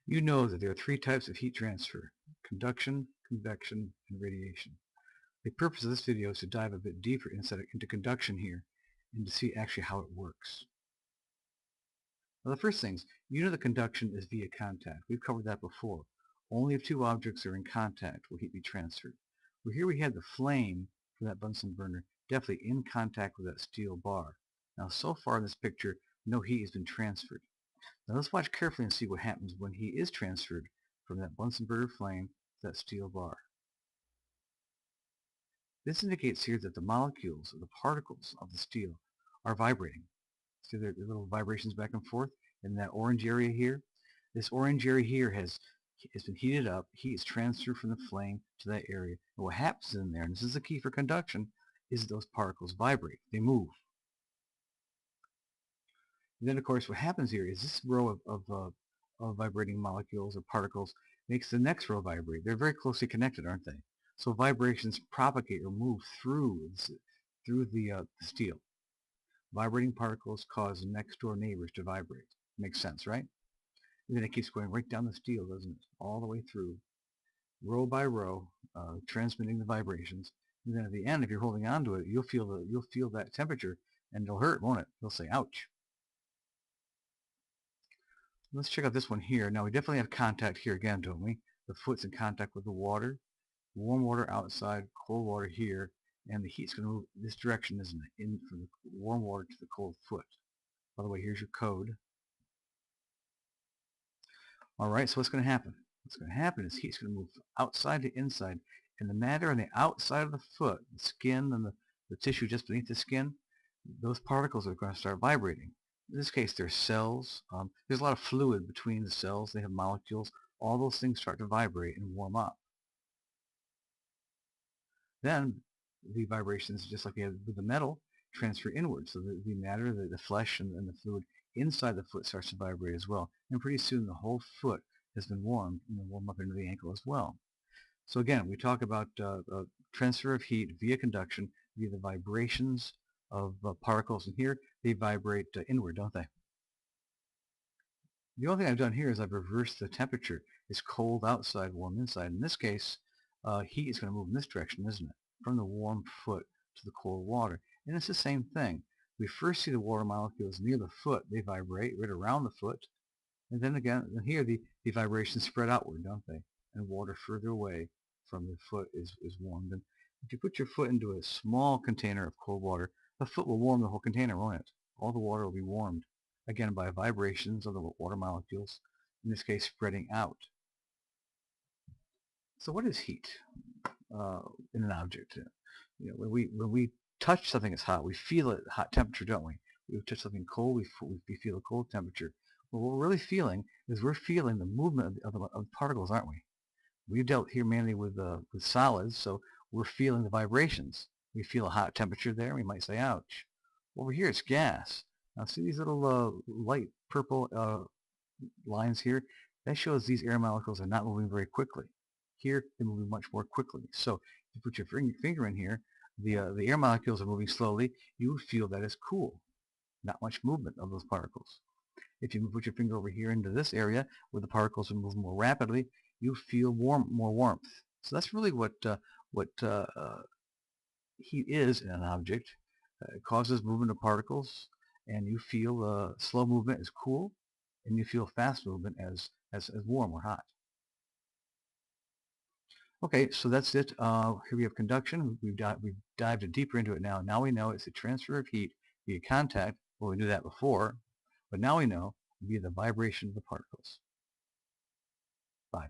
You know that there are three types of heat transfer: conduction, convection, and radiation. The purpose of this video is to dive a bit deeper into conduction here and to see actually how it works. Now the first thing is, you know that conduction is via contact. We've covered that before. Only if two objects are in contact will heat be transferred. Well, here we had the flame from that Bunsen burner definitely in contact with that steel bar. Now so far in this picture, no heat has been transferred. Now let's watch carefully and see what happens when heat is transferred from that Bunsen burner flame to that steel bar. This indicates here that the molecules, or the particles of the steel, are vibrating. See their little vibrations back and forth in that orange area here? This orange area here has been heated up. Heat is transferred from the flame to that area. And what happens in there, and this is the key for conduction, is those particles vibrate. They move. And then, of course, what happens here is this row of vibrating molecules or particles makes the next row vibrate. They're very closely connected, aren't they? So vibrations propagate or move through the steel. Vibrating particles cause next door neighbors to vibrate. Makes sense, right? And then it keeps going right down the steel, doesn't it? All the way through, row by row, transmitting the vibrations. And then at the end, if you're holding on to it, you'll feel that temperature, and it'll hurt, won't it? You'll say, "Ouch." Let's check out this one here. Now we definitely have contact here again, don't we? The foot's in contact with the water. Warm water outside, cold water here, and the heat's going to move this direction, isn't it? In from the warm water to the cold foot. By the way, here's your code. All right, so what's going to happen? What's going to happen is heat's going to move outside to inside, and the matter on the outside of the foot, the skin and the tissue just beneath the skin, those particles are going to start vibrating. In this case, they're cells. There's a lot of fluid between the cells. They have molecules. All those things start to vibrate and warm up. Then the vibrations, just like we have with the metal, transfer inward. So the matter, the flesh, and the fluid inside the foot starts to vibrate as well. And pretty soon the whole foot has been warmed, warm up into the ankle as well. So again, we talk about transfer of heat via conduction, via the vibrations of particles. And here they vibrate inward, don't they? The only thing I've done here is I've reversed the temperature. It's cold outside, warm inside. In this case, heat is going to move in this direction, isn't it? From the warm foot to the cold water. And it's the same thing. We first see the water molecules near the foot. They vibrate right around the foot. And then again, here the vibrations spread outward, don't they? And water further away from the foot is warmed. And if you put your foot into a small container of cold water, the foot will warm the whole container, won't it? All the water will be warmed, again, by vibrations of the water molecules, in this case spreading out. So what is heat in an object? When we touch something that's hot, we feel it hot temperature, don't we? We touch something cold, we feel a cold temperature. Well, what we're really feeling is we're feeling the movement of the particles, aren't we? We've dealt here mainly with solids, so we're feeling the vibrations. We feel a hot temperature there, we might say, ouch. Over here it's gas. Now see these little light purple lines here? That shows these air molecules are not moving very quickly. Here they're moving much more quickly. So if you put your finger in here, the air molecules are moving slowly. You feel that it's cool. Not much movement of those particles. If you put your finger over here into this area where the particles are moving more rapidly, you feel more warmth. So that's really what heat is in an object. It causes movement of particles, and you feel slow movement as cool, and you feel fast movement as warm or hot. Okay, so that's it. Here we have conduction. We've dived deeper into it now. Now we know it's a transfer of heat via contact. Well, we knew that before, but now we know via the vibration of the particles. Bye.